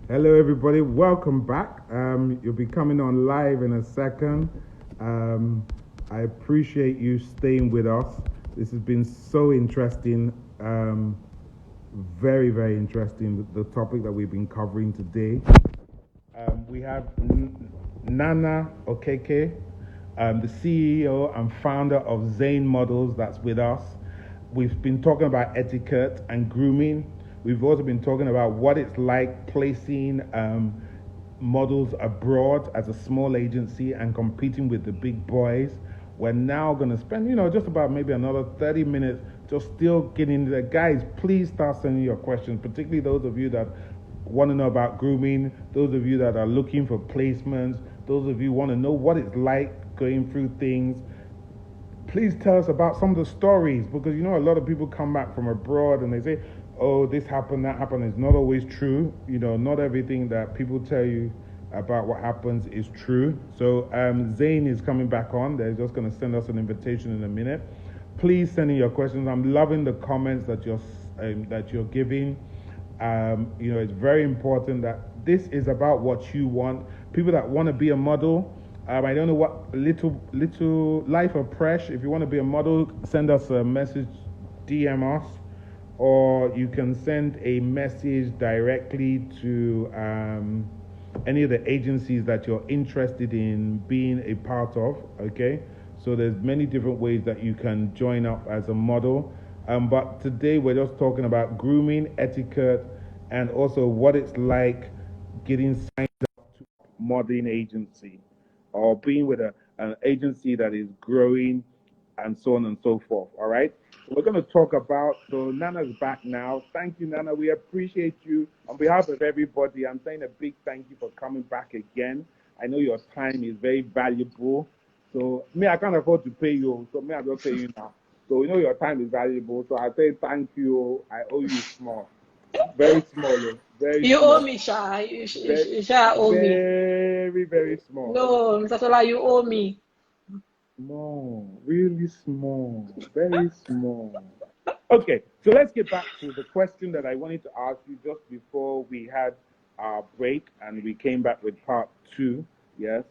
Hello, everybody. Welcome back. You'll be coming on live in a second. Um, I appreciate you staying with us. This has been so interesting. Very, very interesting. The topic that we've been covering today. We have Nana Okeke, the CEO and founder of Zane Models, that's with us. We've been talking about etiquette and grooming. We've also been talking about what it's like placing models abroad as a small agency and competing with the big boys. We're now going to spend, just about maybe another 30 minutes just still getting into that. Guys, please start sending your questions, particularly those of you that want to know about grooming, those of you that are looking for placements, those of you want to know what it's like going through things. Please tell us about some of the stories, because a lot of people come back from abroad and they say, oh, this happened, that happened. It's not always true. Not everything that people tell you about what happens is true. So Zane is coming back on. They're just going to send us an invitation in a minute. Please send in your questions. I'm loving the comments that you're giving. It's very important that this is about what you want. People that want to be a model. I don't know what little life of Presh. If you want to be a model, send us a message, DM us, or you can send a message directly to any of the agencies that you're interested in being a part of. Okay, so there's many different ways that you can join up as a model. But today we're just talking about grooming, etiquette, and also what it's like getting signed up to a modeling agency or being with an agency that is growing and so on and so forth. All right. So we're going to talk about, so Nana's back now. Thank you, Nana. We appreciate you. On behalf of everybody, I'm saying a big thank you for coming back again. I know your time is very valuable. So I can't afford to pay you. So I will pay you now. So your time is valuable. So I say thank you. I owe you small. Very small. Very You owe small. me, Sha. You, Very, you Sha owe me. very, very small. No, Mr. Tola, you owe me. Small, really small, very small. Okay, so let's get back to the question that I wanted to ask you just before we had our break and we came back with part two. Yes,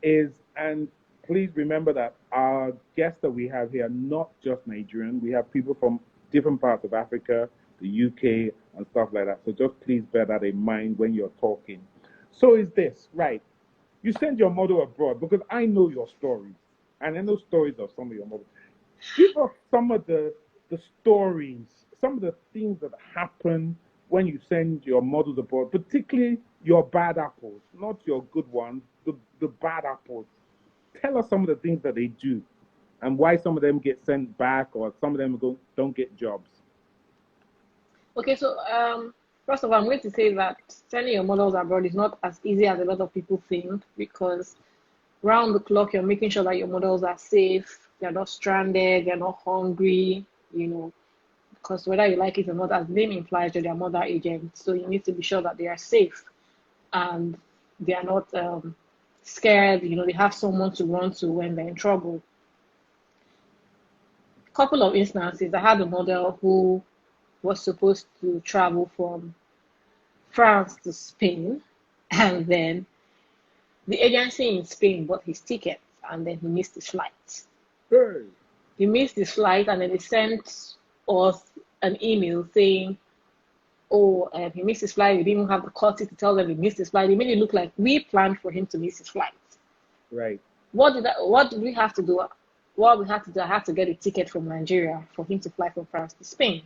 and please remember that our guests that we have here are not just Nigerian. We have people from different parts of Africa, the UK, and stuff like that. So just please bear that in mind when you're talking. So is this right? You send your model abroad because I know your stories. And I know stories of some of your models. Give us some of the stories, some of the things that happen when you send your models abroad, particularly your bad apples, not your good ones, the bad apples. Tell us some of the things that they do and why some of them get sent back or some of them don't get jobs. Okay, so first of all, I'm going to say that sending your models abroad is not as easy as a lot of people think, because round the clock you're making sure that your models are safe, they're not stranded, they're not hungry, because whether you like it or not, as the name implies, they're their mother agents. So you need to be sure that they are safe and they are not scared, they have someone to run to when they're in trouble. Couple of instances, I had a model who was supposed to travel from France to Spain, and then the agency in Spain bought his ticket, and then he missed his flight. Hey. He missed his flight, and then they sent us an email saying, "Oh, he missed his flight. We didn't even have the courtesy to tell them he missed his flight." They made it look like we planned for him to miss his flight. Right. What did we have to do? What we had to do, I had to get a ticket from Nigeria for him to fly from France to Spain.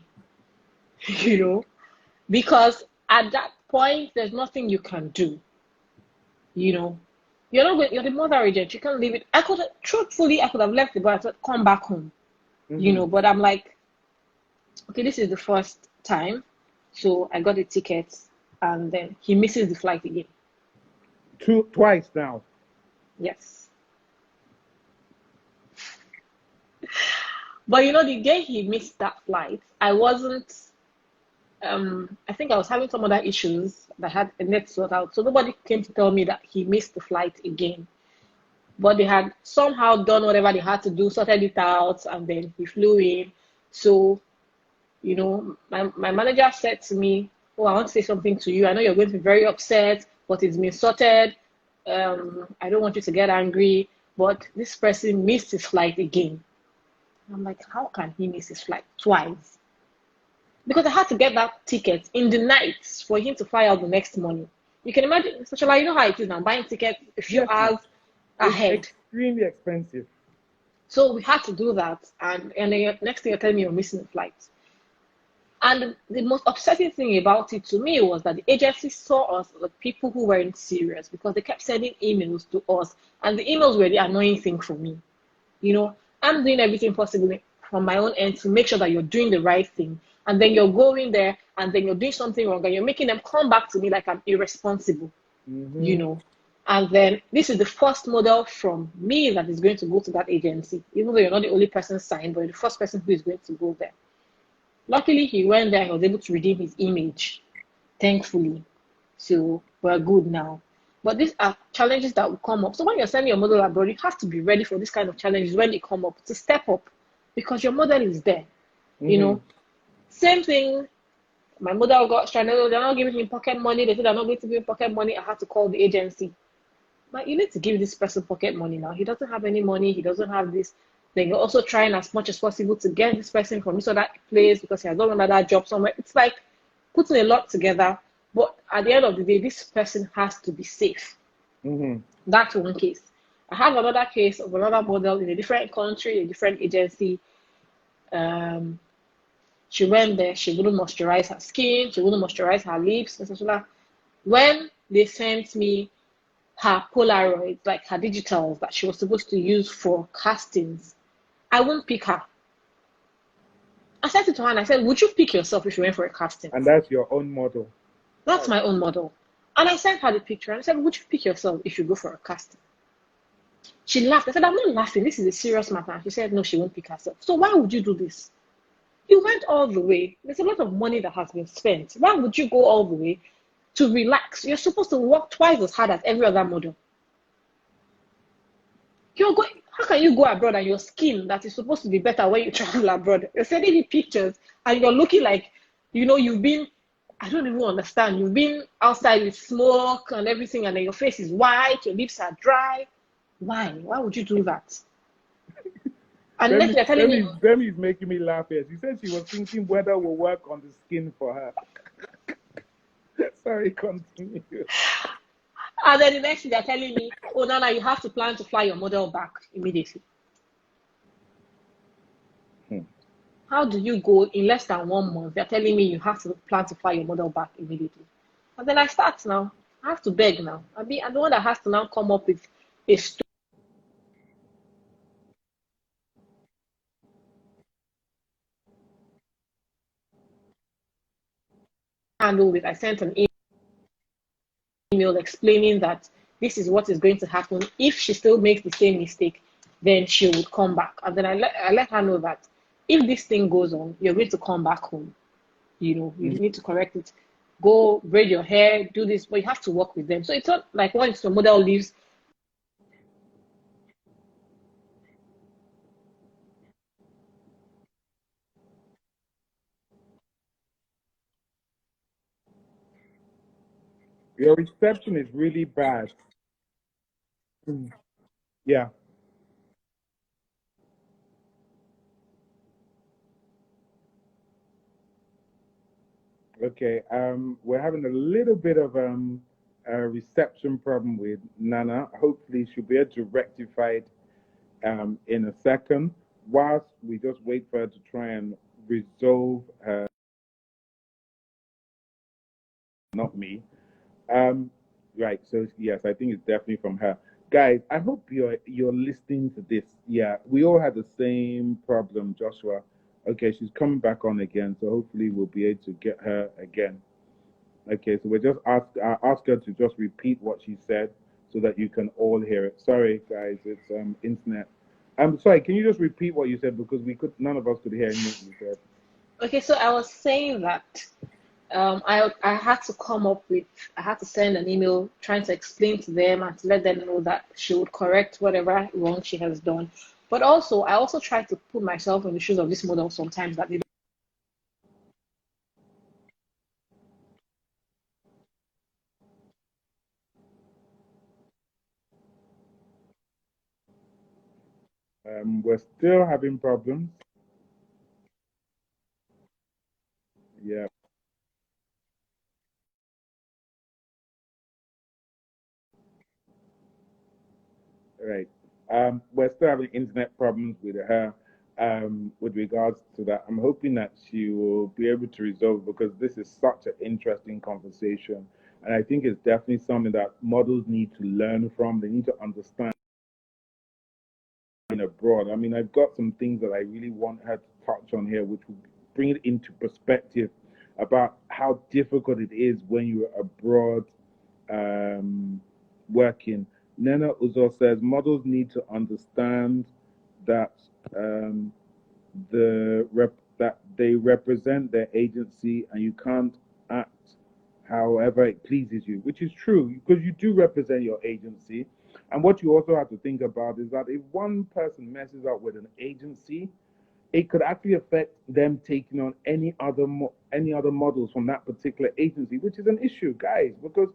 you know, because at that point, there's nothing you can do. You know, you're not going, you're the mother agent. You can't leave it. Truthfully, I could have left the boy. I said, come back home. Mm-hmm. But I'm like, okay, this is the first time, so I got the tickets, and then he misses the flight again. Twice now. Yes, but the day he missed that flight, I wasn't. I think I was having some other issues that had a net sort out, so nobody came to tell me that he missed the flight again. But they had somehow done whatever they had to do, sorted it out, and then he flew in. So, my manager said to me, oh, I want to say something to you. I know you're going to be very upset, but it's been sorted. I don't want you to get angry, but this person missed his flight again. I'm like, how can he miss his flight twice? Because I had to get that ticket in the night for him to fly out the next morning. You can imagine, such like, you know how it is now, buying tickets a few hours ahead. It's extremely expensive. So we had to do that, and then next thing you're telling me you're missing the flight. And the most upsetting thing about it to me was that the agency saw us as people who weren't serious because they kept sending emails to us, and the emails were the annoying thing for me. You know, I'm doing everything possible from my own end to make sure that you're doing the right thing, and then you're going there and then you're doing something wrong and you're making them come back to me like I'm irresponsible. You know. And then this is the first model from me that is going to go to that agency, even though you're not the only person signed, but you're the first person who is going to go there. Luckily, he went there and was able to redeem his image, thankfully. So we're good now. But these are challenges that will come up. So when you're sending your model abroad, you have to be ready for this kind of challenges when they come up, to step up, because your model is there. You know, same thing. My model got stranded. They're not giving him pocket money. They said they're not going to give him pocket money. I had to call the agency. But you need to give this person pocket money now. He doesn't have any money. He doesn't have this. Then you're also trying as much as possible to get this person from this other place because he has done another job somewhere. It's like putting a lot together. But at the end of the day, this person has to be safe. That's one case. I have another case of another model in a different country, a different agency. She went there. She wouldn't moisturize her skin. She wouldn't moisturize her lips, etc. When they sent me her Polaroids, like her digitals that she was supposed to use for castings, I won't pick her. I sent it to her and I said, would you pick yourself if you went for a casting? And that's your own model. That's my own model. And I sent her the picture and I said, would you pick yourself if you go for a casting? She laughed. I said, I'm not laughing. This is a serious matter. And she said, no, she won't pick herself. So why would you do this? You went all the way. There's a lot of money that has been spent. Why would you go all the way to relax? You're supposed to work twice as hard as every other model. How can you go abroad and your skin that is supposed to be better when you travel abroad? You're sending me pictures and you're looking like, you've been, I don't even understand. You've been outside with smoke and everything, and then your face is white, your lips are dry. Why? Why would you do that? Unless they're telling me. Demi's making me laugh here. She said she was thinking whether will work on the skin for her. Sorry, continue. And then the next thing they're telling me, oh, Nana, you have to plan to fly your model back immediately. How do you go in less than 1 month? They're telling me you have to plan to fly your model back immediately. And then I start now. I have to beg now. I'm the one that has to now come up with a story. Handle it. I sent an email explaining that this is what is going to happen. If she still makes the same mistake, then she would come back. And then I let her know that if this thing goes on, you're going to come back home. You need to correct it. Go braid your hair, do this, but you have to work with them. So it's not like once your model leaves. Your reception is really bad. Yeah. Okay. We're having a little bit of a reception problem with Nana. Hopefully, she'll be able to rectify it in a second. Whilst we just wait for her to try and resolve her, not me. Right. So yes, I think it's definitely from her. Guys, I hope you're listening to this. Yeah, we all had the same problem, Joshua. Okay, she's coming back on again, so hopefully we'll be able to get her again. Okay, so we'll just ask her to just repeat what she said so that you can all hear it. Sorry, guys, it's internet. I'm sorry. Can you just repeat what you said because none of us could hear anything you said. Okay, so I was saying that I had to I had to send an email trying to explain to them and to let them know that she would correct whatever wrong she has done. But also, I also try to put myself in the shoes of this model sometimes that they We're still having problems. Yeah, right. We're still having internet problems with her. With regards to that, I'm hoping that she will be able to resolve because this is such an interesting conversation, and I think it's definitely something that models need to learn from. They need to understand abroad. I mean, I've got some things that I really want her to touch on here, which will bring it into perspective about how difficult it is when you're abroad um, working. Nena Uzo says models need to understand that um, that they represent their agency and you can't act however it pleases you, which is true because you do represent your agency. And what you also have to think about is that if one person messes up with an agency, it could actually affect them taking on any other models from that particular agency, which is an issue, guys, because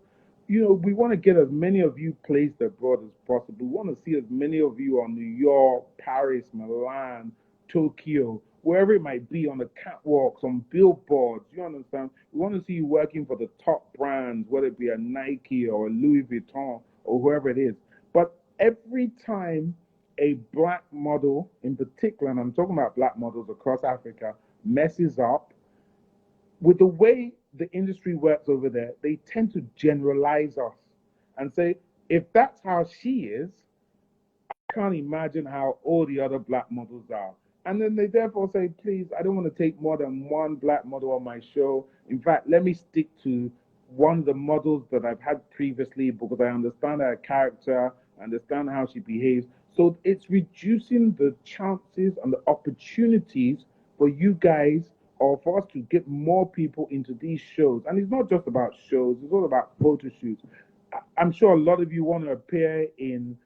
we want to get as many of you placed abroad as possible. We want to see as many of you on New York, Paris, Milan, Tokyo, wherever it might be, on the catwalks, on billboards. You understand? We want to see you working for the top brands, whether it be a Nike or a Louis Vuitton or whoever it is. But every time a black model in particular, and I'm talking about black models across Africa, messes up, with the way the industry works over there, they tend to generalize us and say, if that's how she is, can't imagine how all the other black models are. And then they therefore say, please, I don't want to take more than one black model on my show. In fact, let me stick to one of the models that I've had previously because I understand her character, I understand how she behaves. So it's reducing the chances and the opportunities for you guys or for us to get more people into these shows. And it's not just about shows, it's all about photo shoots. I'm sure a lot of you want to appear in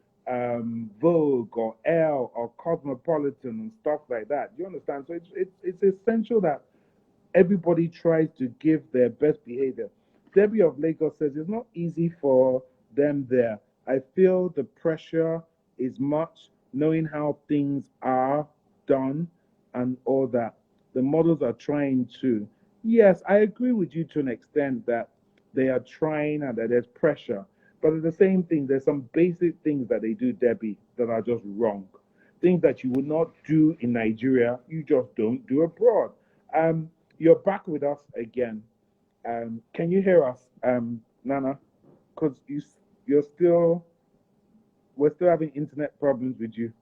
Vogue or Elle or Cosmopolitan and stuff like that. You understand? So it's essential that everybody tries to give their best behavior. Debbie of Lagos says it's not easy for them there. I feel the pressure is much, knowing how things are done and all that. The models are trying to. Yes, I agree with you to an extent that they are trying and that there's pressure. But at the same thing, there's some basic things that they do, Debbie, that are just wrong. Things that you would not do in Nigeria, you just don't do abroad. You're back with us again. Can you hear us, Nana? Because you're still, we're still having internet problems with you.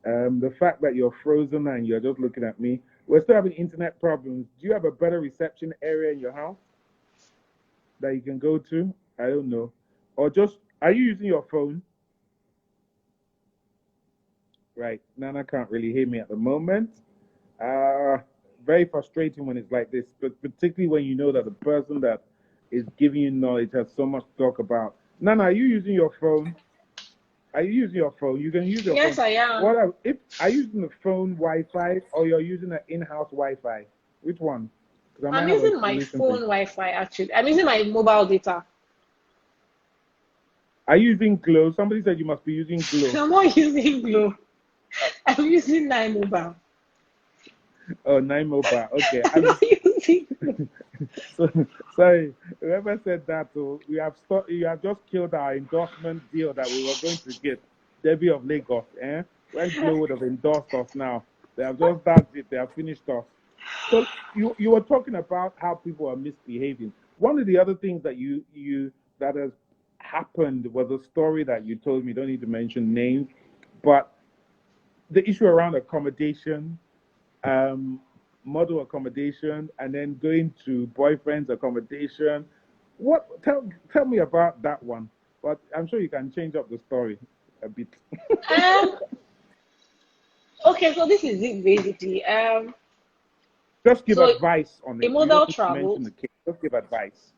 The fact that you're frozen and you're just looking at me, we're still having internet problems. Do you have a better reception area in your house that you can go to? I don't know. Or just, are you using your phone? Right. Nana can't really hear me at the moment. Uh, Very frustrating when it's like this, but particularly when you know that the person that is giving you knowledge has so much to talk about. Nana, are you using your phone? Are you using your phone? You can use your Yes, phone. I am. What if are you using the phone Wi-Fi or you're using an in-house Wi-Fi? Which one? Because I might I'm have a using my solution for phone you. Wi-Fi actually. I'm using my mobile data. Are you using Glow? Somebody said you must be using Glow. I'm not using Glow. I'm using Nine Mobile. Oh, Nine Mobile. Okay, I'm not using Glow. so, sorry, whoever said that, you have just killed our endorsement deal that we were going to get. Debbie of Lagos, eh? When Glow would have endorsed us now, they have just done it. They have finished us. So you were talking about how people are misbehaving. One of the other things that you that has happened was a story that you told me. Don't need to mention names, but the issue around accommodation, um, model accommodation, and then going to boyfriend's accommodation. What? Tell me about that one. But I'm sure you can change up the story a bit. Um, okay, so this is it basically. Just give So advice on a it. You don't model need to mention travels. the case. Just give advice.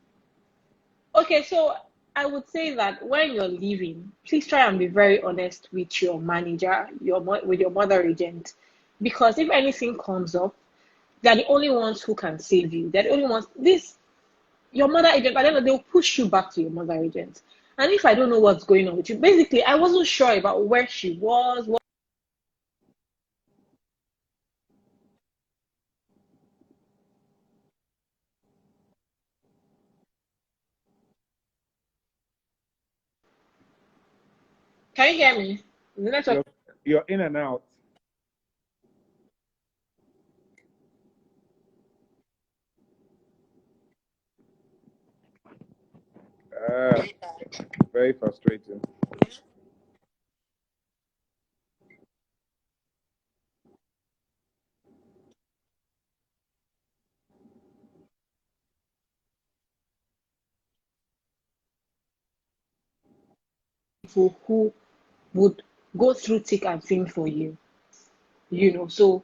Okay, so I would say that when you're leaving, please try and be very honest with your manager, with your mother agent, because if anything comes up, they're the only ones who can save you. They're the only ones. This your mother agent, but then they'll push you back to your mother agent. And if I don't know what's going on with you, basically, I wasn't sure about where she was. Can you hear me? The network. You're in and out. Uh, Very frustrating. People who would go through thick and thin for you. So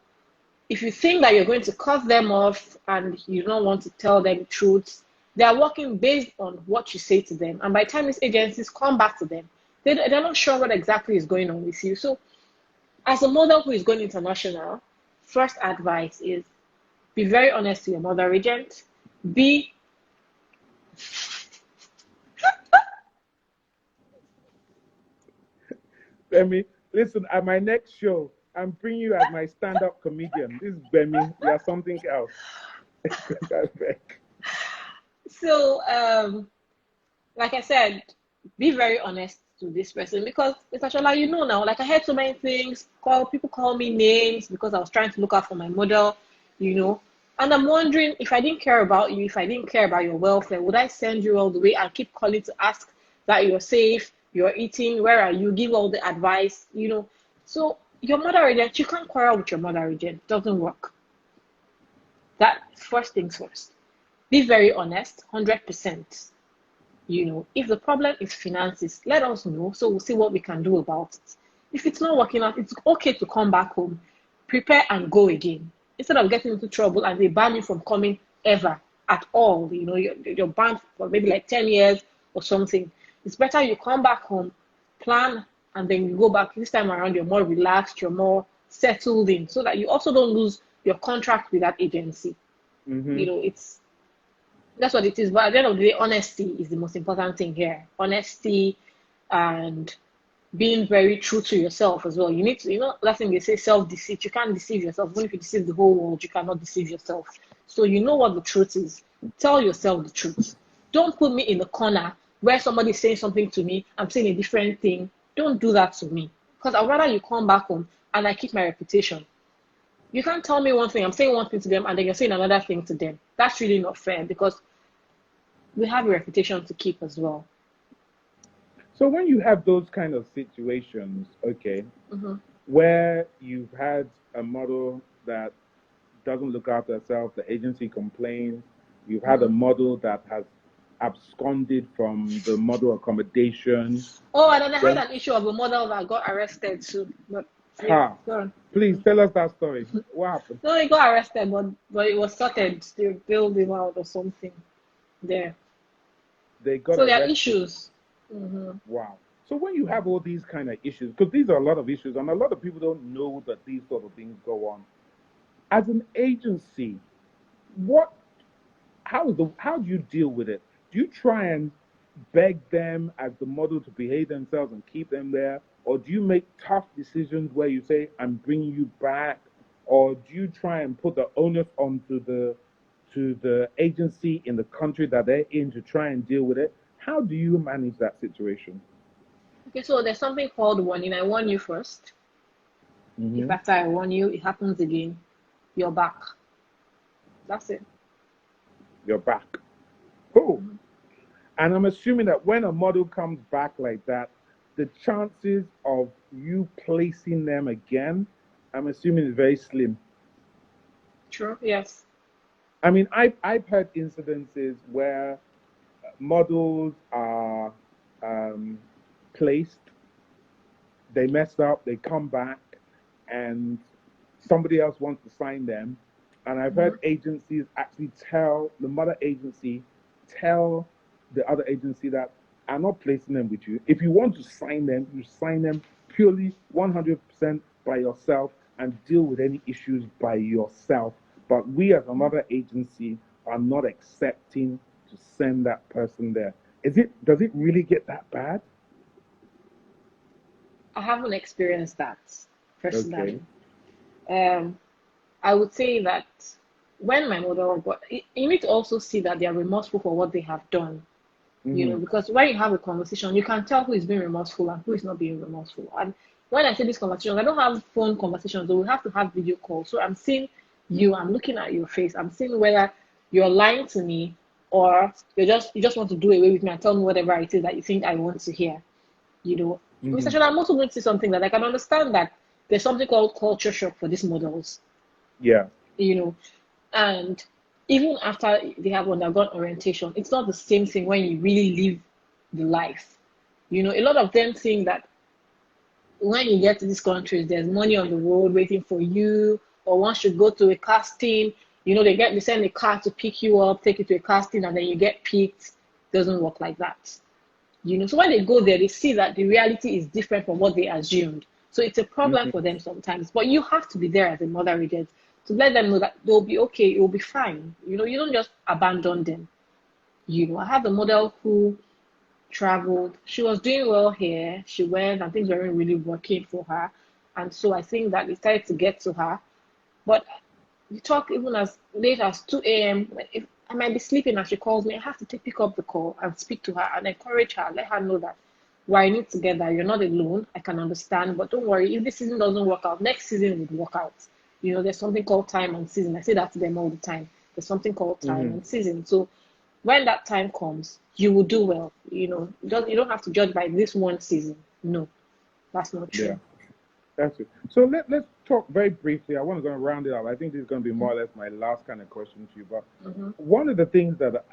if you think that you're going to cut them off and you don't want to tell them truths, they are working based on what you say to them. And by the time these agencies come back to them, they're not sure what exactly is going on with you. So, as a model who is going international, first advice is be very honest to your model agent. Be Let me listen at my next show. I'm bringing you as my stand-up comedian. This is Bemi. You are something else. so like I said, be very honest to this person because it's actually like now. Like I heard so many things. People call me names because I was trying to look out for my model, you know. And I'm wondering if I didn't care about you, if I didn't care about your welfare, would I send you all the way and keep calling to ask that you're safe, you're eating, where are you, give all the advice. So your mother agent, you can't quarrel with your mother agent. It doesn't work. That first things first. Be very honest, 100%. If the problem is finances, let us know so we'll see what we can do about it. If it's not working out, it's okay to come back home, prepare and go again. Instead of getting into trouble and they ban you from coming ever at all, you're banned for maybe like 10 years or something. It's better you come back home, plan, and then you go back. This time around, you're more relaxed, you're more settled in, so that you also don't lose your contract with that agency. It's that's what it is. But at the end of the day, honesty is the most important thing here. Honesty and being very true to yourself as well. You need to, that thing they say self-deceit. You can't deceive yourself. Even if you deceive the whole world, you cannot deceive yourself. So you know what the truth is. Tell yourself the truth. Don't put me in the corner where somebody's saying something to me, I'm saying a different thing. Don't do that to me. Because I'd rather you come back home and I keep my reputation. You can't tell me one thing, I'm saying one thing to them, and then you're saying another thing to them. That's really not fair because we have a reputation to keep as well. So when you have those kind of situations, okay, Mm-hmm. where you've had a model that doesn't look after herself, the agency complains, you've had a model that has absconded from the model accommodation. Oh, and then I had Then, an issue of a model that got arrested too. But yeah, go on. please tell us that story. What happened? No, he got arrested, but it was sorted. They bailed him out or something there. They got So there are arrested. issues. Mm-hmm. Wow. So when you have all these kind of issues, because these are a lot of issues, and a lot of people don't know that these sort of things go on. As an agency, what how do you deal with it? Do you try and beg them as the model to behave themselves and keep them there, or do you make tough decisions where you say, "I'm bringing you back," or do you try and put the onus onto the agency in the country that they're in to try and deal with it? How do you manage that situation? Okay, so there's something called warning. I warn you first. If Mm-hmm. after I warn you, it happens again, you're back. That's it. You're back. Cool. Mm-hmm. And I'm assuming that when a model comes back like that, the chances of you placing them again, I'm assuming is very slim. True. Yes. I mean, I've heard incidences where models are um, placed, they mess up, they come back, and somebody else wants to sign them. And I've Mm-hmm. heard agencies actually tell the mother agency, tell the other agency that I'm not placing them with you. If you want to sign them, you sign them purely 100% by yourself and deal with any issues by yourself. But we as another agency are not accepting to send that person there. Does it really get that bad? I haven't experienced that Okay. personally. Um, I would say that when my model got, you need to also see that they are remorseful for what they have done. Because when you have a conversation, you can tell who is being remorseful and who is not being remorseful. And when I say these conversations, I don't have phone conversations, so we have to have video calls. So I'm seeing you, I'm looking at your face, I'm seeing whether you're lying to me or you just want to do away with me and tell me whatever it is that you think I want to hear. Mr. Shola, I'm also going to say something that I can understand that there's something called culture shock for these models. Yeah. And even after they have undergone orientation, it's not the same thing when you really live the life. A lot of them think that when you get to these countries, there's money on the road waiting for you, or once you go to a casting, they send a car to pick you up, take you to a casting, and then you get picked. Doesn't work like that. So when they go there, they see that the reality is different from what they assumed. So it's a problem for them sometimes. But you have to be there as a mother agent to let them know that they'll be okay, it will be fine. You don't just abandon them. I have a model who traveled. She was doing well here. She went and things weren't really working for her. And so I think that it started to get to her. But we talk even as late as 2 a.m. If I might be sleeping and she calls me, I have to pick up the call and speak to her and encourage her, let her know that we're in it together. You're not alone. I can understand, but don't worry. If this season doesn't work out, next season would work out. There's something called time and season. I say that to them all the time. There's something called time and season. So when that time comes, you will do well. You don't have to judge by this one season. No, that's not true. Yeah. That's it. So let's talk very briefly. I want to round it up. I think this is going to be more or less my last kind of question to you. But one of the things that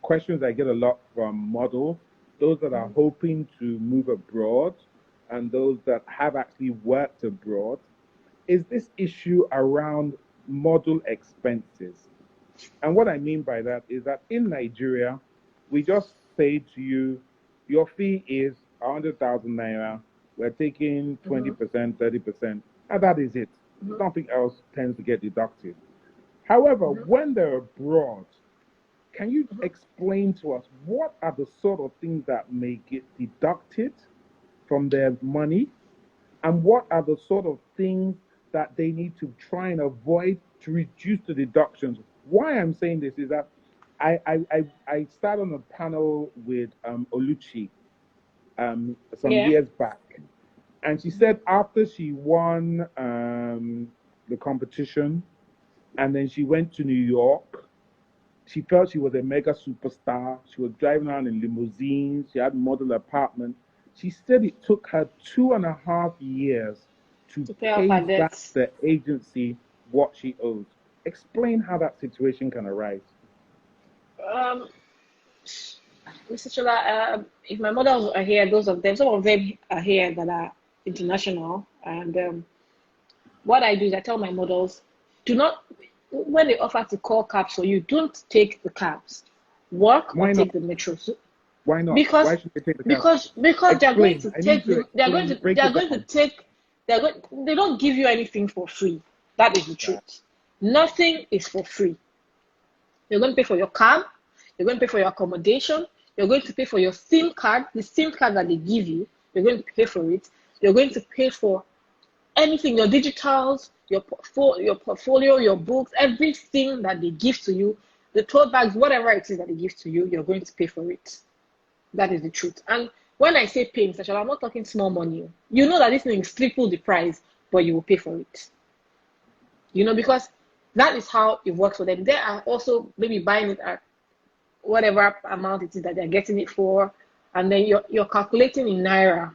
questions I get a lot from models, those that are hoping to move abroad and those that have actually worked abroad, is this issue around model expenses. And what I mean by that is that in Nigeria, we just say to you, your fee is 100,000 naira. We're taking 20%, 30%, and that is it. Nothing else tends to get deducted. However, when they're abroad, can you explain to us what are the sort of things that may get deducted from their money, and what are the sort of things that they need to try and avoid to reduce the deductions? Why I'm saying this is that I sat on a panel with Oluchi some years back, and she said after she won the competition and then she went to New York, she felt she was a mega superstar. She was driving around in limousines. She had a model apartment. She said it took her 2.5 years to pay back the agency what she owes. Explain how that situation can arise. Mr. Chola, if my models are here, some of them are here that are international. And what I do is I tell my models, when they offer to call cabs for you, don't take the cabs. Work or take the metro. Why not? Because why should they take the because they're going to take you. They don't give you anything for free. That is the truth. Nothing is for free. You're going to pay for your cab. You're going to pay for your accommodation. You're going to pay for your SIM card, the SIM card that they give you. You're going to pay for it. You're going to pay for anything, your digitals, your portfolio, your books, everything that they give to you, the tote bags, whatever it is that they give to you, you're going to pay for it. That is the truth. And when I say pay, Mr. Shala, I'm not talking small money. You know that this thing is triple the price, but you will pay for it. Because that is how it works for them. They are also maybe buying it at whatever amount it is that they're getting it for, and then you're calculating in naira.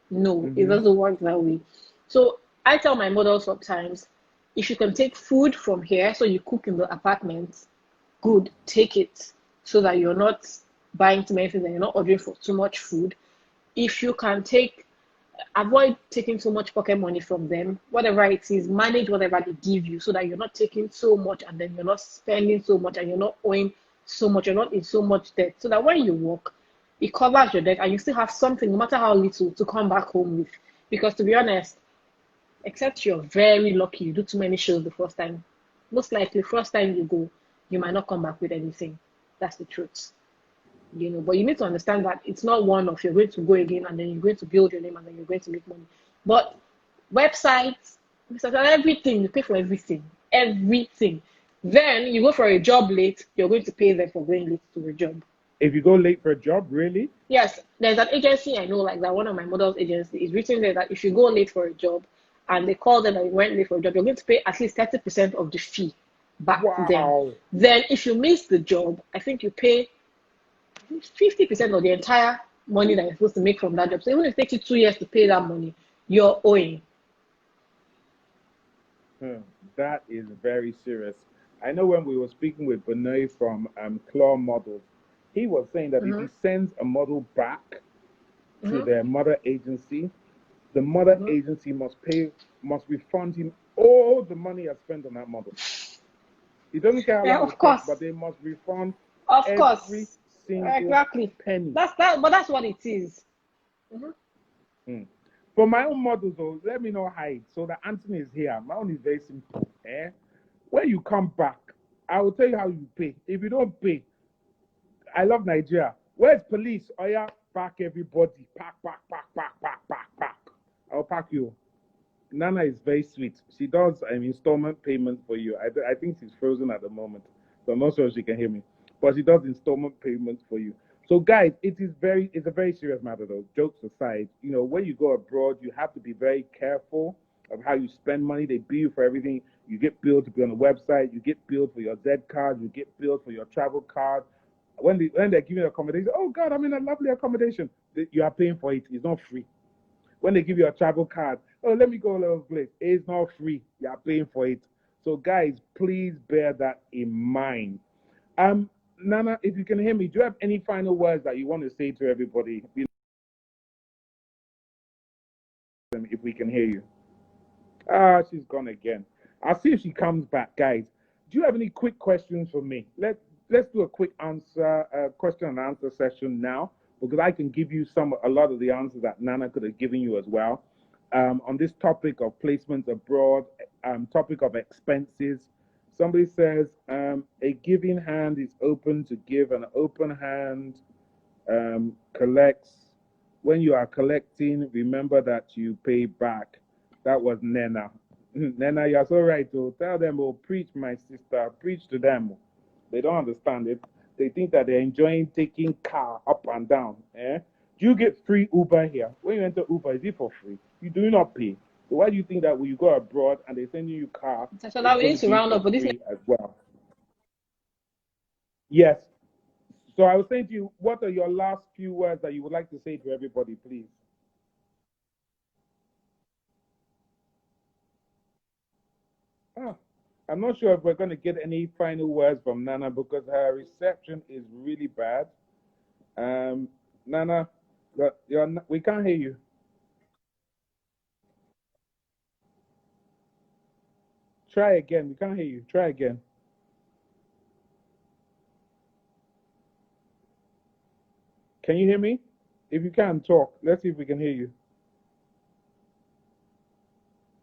No, it doesn't work that way. So I tell my models sometimes, if you can take food from here, so you cook in the apartment, good, take it, so that you're not buying too many things and you're not ordering for too much food. If you can avoid taking so much pocket money from them, whatever it is, manage whatever they give you so that you're not taking so much and then you're not spending so much and you're not owing so much, you're not in so much debt. So that when you work, it covers your debt and you still have something, no matter how little, to come back home with. Because to be honest, except you're very lucky, you do too many shows the first time, most likely first time you go, you might not come back with anything. That's the truth. But you need to understand that it's not one-off. You're going to go again and then you're going to build your name and then you're going to make money. But websites, everything, you pay for everything. Everything. Then you go for a job late, you're going to pay them for going late to the job. If you go late for a job, really? Yes, there's an agency I know like that. One of my models agency is written there that if you go late for a job and they call them and you went late for a job, you're going to pay at least 30% of the fee back to them. Wow. Then if you miss the job, I think you pay 50% of the entire money that you're supposed to make from that job. So even if it takes you 2 years to pay that money, you're owing. That is very serious. I know when we were speaking with Benoit from Claw Models, he was saying that if Mm-hmm, he sends a model back to mm-hmm, their mother agency, the mother mm-hmm. agency must refund him all the money he has spent on that model. He doesn't care how Yeah, long of it takes, course. but they must refund Of every course. single Exactly. penny. That's that, but that's what it is. Mm-hmm. Hmm. For my own models, though, let me know hide. So that Anthony is here. My own is very simple. When you come back, I will tell you how you pay. If you don't pay, I love Nigeria. Where's police? Oh yeah, pack everybody. Pack, pack, pack, pack, pack, pack, pack. I'll pack you. Nana is very sweet. She does an installment payment for you. I think she's frozen at the moment, so I'm not sure she can hear me. But she does installment payments for you. So guys, it's a very serious matter though. Jokes aside, when you go abroad, you have to be very careful of how you spend money. They bill you for everything. You get billed to be on the website. You get billed for your Z card. You get billed for your travel card. When they're giving you accommodation, oh God, I'm in a lovely accommodation. You are paying for it. It's not free. When they give you a travel card, oh, let me go a little place. It's not free. You are paying for it. So, guys, please bear that in mind. Nana, if you can hear me, do you have any final words that you want to say to everybody? If we can hear you. Ah, she's gone again. I'll see if she comes back, guys. Do you have any quick questions for me? Let's do a quick question and answer session now, because I can give you a lot of the answers that Nana could have given you as well. On this topic of placements abroad, topic of expenses. Somebody says a giving hand is open to give, an open hand collects. When you are collecting, remember that you pay back. That was Nena. Nena, you're so right. Oh, tell them, oh, preach, my sister, preach to them. They don't understand it. They think that they're enjoying taking car up and down. Do you get free Uber here? When you enter Uber, is it for free? You do not pay. So why do you think that when you go abroad and they send you car, So it's now we going need to to be round for up, but this free as well? Yes. So I was saying to you, what are your last few words that you would like to say to everybody, please? Ah, I'm not sure if we're going to get any final words from Nana because her reception is really bad. Um, Nana, we can't hear you. Try again. We can't hear you. Try again. Can you hear me? If you can talk, let's see if we can hear you.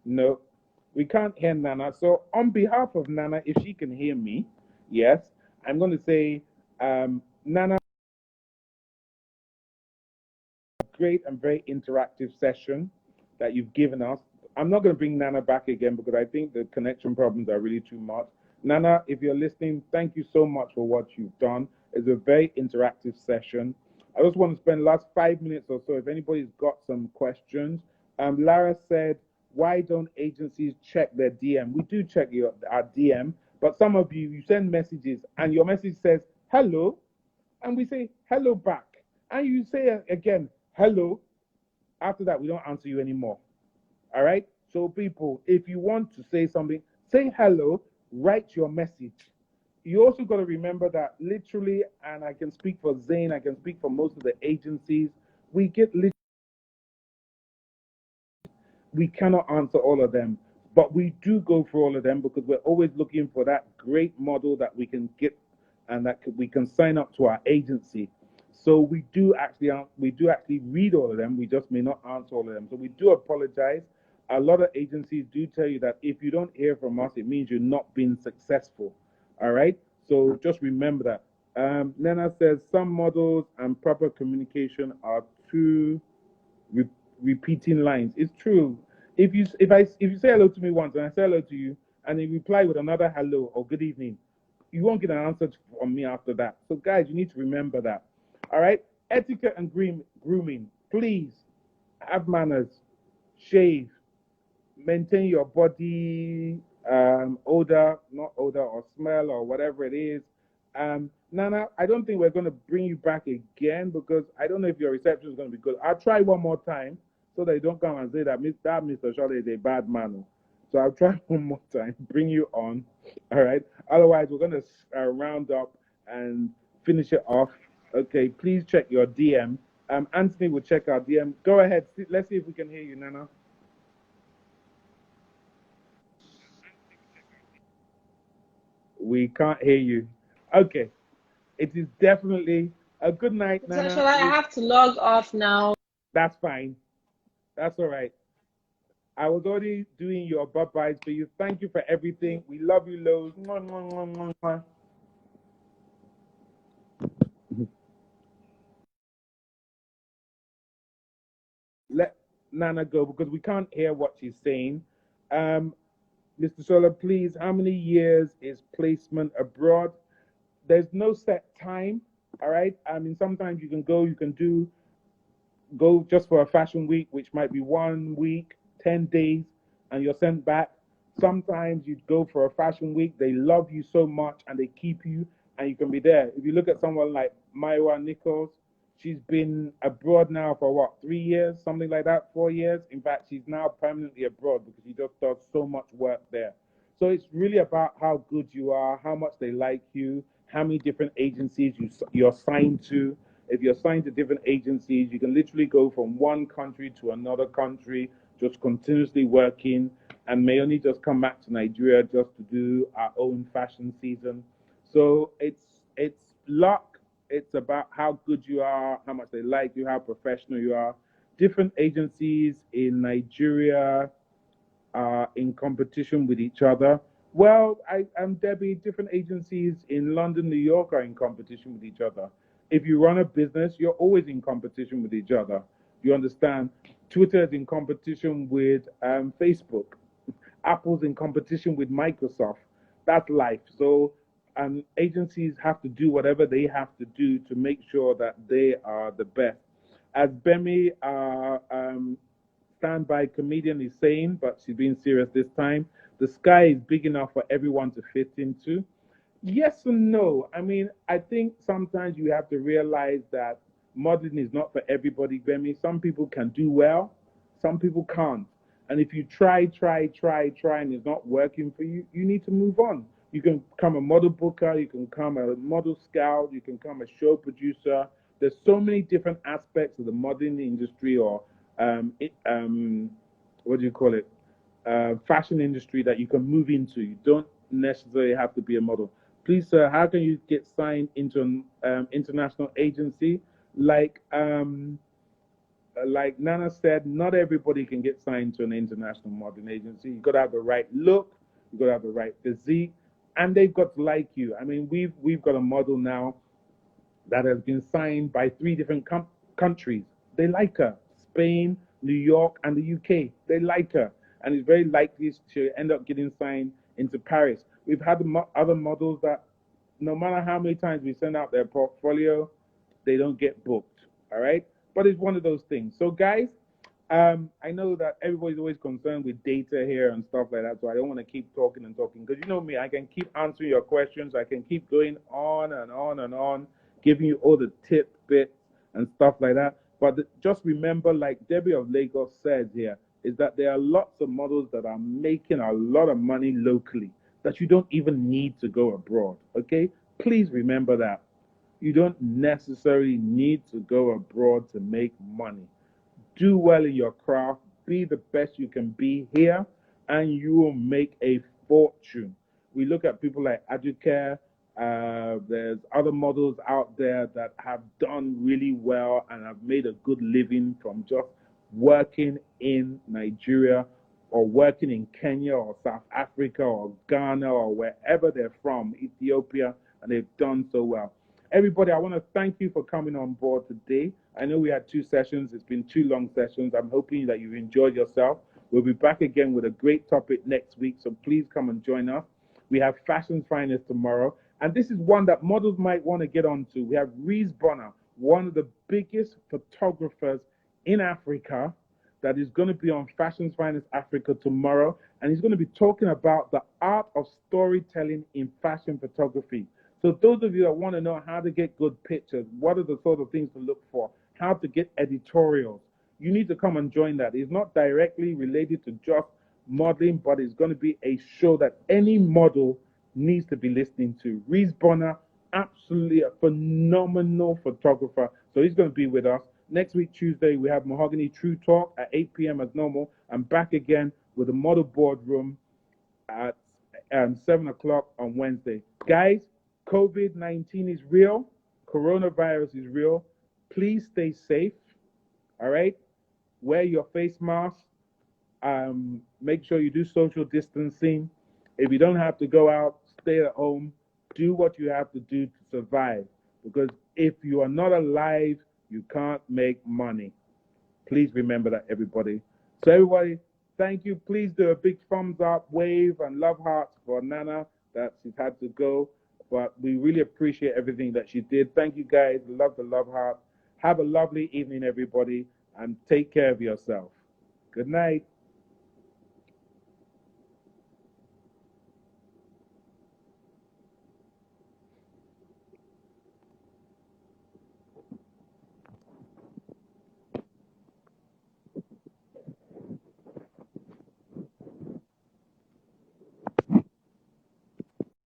No, we can't hear Nana. So on behalf of Nana, if she can hear me, yes, I'm going to say, Nana, great and very interactive session that you've given us. I'm not going to bring Nana back again because I think the connection problems are really too much. Nana, if you're listening, thank you so much for what you've done. It's a very interactive session. I just want to spend the last 5 minutes or so if anybody's got some questions. Lara said, why don't agencies check their DM? We do check our DM, but some of you send messages and your message says hello, and we say hello back, and you say again hello. After that, we don't answer you anymore. All right. So people, if you want to say something, say hello, write your message. You also got to remember that literally, and I can speak for Zane, I can speak for most of the agencies, we get we cannot answer all of them, but we do go for all of them because we're always looking for that great model that we can get and that we can sign up to our agency. So we do actually read all of them. We just may not answer all of them. So we do apologize. A lot of agencies do tell you that if you don't hear from us, it means you're not being successful. All right. So just remember that. Nena says some models and proper communication are too re- repeating lines. It's true. If you say hello to me once and I say hello to you and you reply with another hello or good evening, you won't get an answer from me after that. So, guys, you need to remember that. All right? Etiquette and grooming. Please have manners, shave, maintain your body odor, not odor or smell or whatever it is. Nana, I don't think we're going to bring you back again because I don't know if your reception is going to be good. I'll try one more time so they don't come and say that Mr. Shirley is a bad man. So I'll try one more time, bring you on. All right. Otherwise, we're going to round up and finish it off. Okay. Please check your DM. Anthony will check our DM. Go ahead. Let's see if we can hear you, Nana. We can't hear you. Okay. It is definitely a good night, So Nana. shall I have to log off now? That's fine. That's all right. I was already doing your bye-byes for you. Thank you for everything. We love you, loads. Mwah, mwah, mwah, mwah, mwah. Let Nana go because we can't hear what she's saying. Mr. Sola, please, how many years is placement abroad? There's no set time, all right? I mean, sometimes you can go just for a fashion week, which might be 1 week, 10 days, and you're sent back. Sometimes you go for a fashion week, they love you so much and they keep you and you can be there. If you look at someone like Myra Nichols, she's been abroad now for what, 3 years, something like that, 4 years. In fact, she's now permanently abroad because she just does so much work there. So it's really about how good you are, how much they like you, how many different agencies you're signed to. If you're signed to different agencies, you can literally go from one country to another country, just continuously working, and may only just come back to Nigeria just to do our own fashion season. So it's luck. It's about how good you are, how much they like you, how professional you are. Different agencies in Nigeria are in competition with each other. Well, I'm Debbie. Different agencies in London, New York are in competition with each other. If you run a business, you're always in competition with each other. You understand? Twitter is in competition with Facebook. Apple's in competition with Microsoft. That's life. So agencies have to do whatever they have to do to make sure that they are the best. As Bemi, standby comedian, is saying, but she's being serious this time, the sky is big enough for everyone to fit into. Yes and no. I mean, I think sometimes you have to realize that modeling is not for everybody, Gbemi. Some people can do well, some people can't. And if you try, and it's not working for you, you need to move on. You can become a model booker, you can become a model scout, you can become a show producer. There's so many different aspects of the modeling industry or what do you call it? Fashion industry that you can move into. You don't necessarily have to be a model. Please, sir, how can you get signed into an international agency? Like Nana said, not everybody can get signed to an international modeling agency. You got to have the right look, you got to have the right physique, and they've got to like you. I mean, we've got a model now that has been signed by 3 different countries. They like her: Spain, New York, and the UK. They like her, and it's very likely to end up getting signed into Paris. We've had other models that, no matter how many times we send out their portfolio, they don't get booked. All right, but it's one of those things. So, guys, I know that everybody's always concerned with data here and stuff like that, so I don't want to keep talking and talking because you know me, I can keep answering your questions. I can keep going on and on and on, giving you all the tidbits and stuff like that. But just remember, like Debbie of Lagos said here, is that there are lots of models that are making a lot of money locally that you don't even need to go abroad. Okay? Please remember that. You don't necessarily need to go abroad to make money. Do well in your craft, be the best you can be here, and you will make a fortune. We look at people like Etiquette. There's other models out there that have done really well and have made a good living from just working in Nigeria or working in Kenya or South Africa or Ghana or wherever they're from, Ethiopia, and they've done so well. Everybody, I want to thank you for coming on board today. I know we had 2 sessions. It's been 2 long sessions. I'm hoping that you've enjoyed yourself. We'll be back again with a great topic next week, so please come and join us. We have Fashion Finest tomorrow. And this is one that models might want to get onto. We have Reese Bonner, one of the biggest photographers in Africa, that is going to be on Fashion's Finest Africa tomorrow. And he's going to be talking about the art of storytelling in fashion photography. So those of you that want to know how to get good pictures, what are the sort of things to look for, how to get editorials, you need to come and join that. It's not directly related to just modeling, but it's going to be a show that any model needs to be listening to. Reese Bonner, absolutely a phenomenal photographer. So he's going to be with us. Next week, Tuesday, we have Mahogany True Talk at 8 p.m. as normal. I'm back again with the Model Boardroom at 7 o'clock on Wednesday. Guys, COVID-19 is real. Coronavirus is real. Please stay safe. All right? Wear your face mask. Make sure you do social distancing. If you don't have to go out, stay at home. Do what you have to do to survive. Because if you are not alive, you can't make money. Please remember that, everybody. So everybody, thank you. Please do a big thumbs up, wave, and love hearts for Nana that she's had to go. But we really appreciate everything that she did. Thank you, guys. Love the love heart. Have a lovely evening, everybody, and take care of yourself. Good night.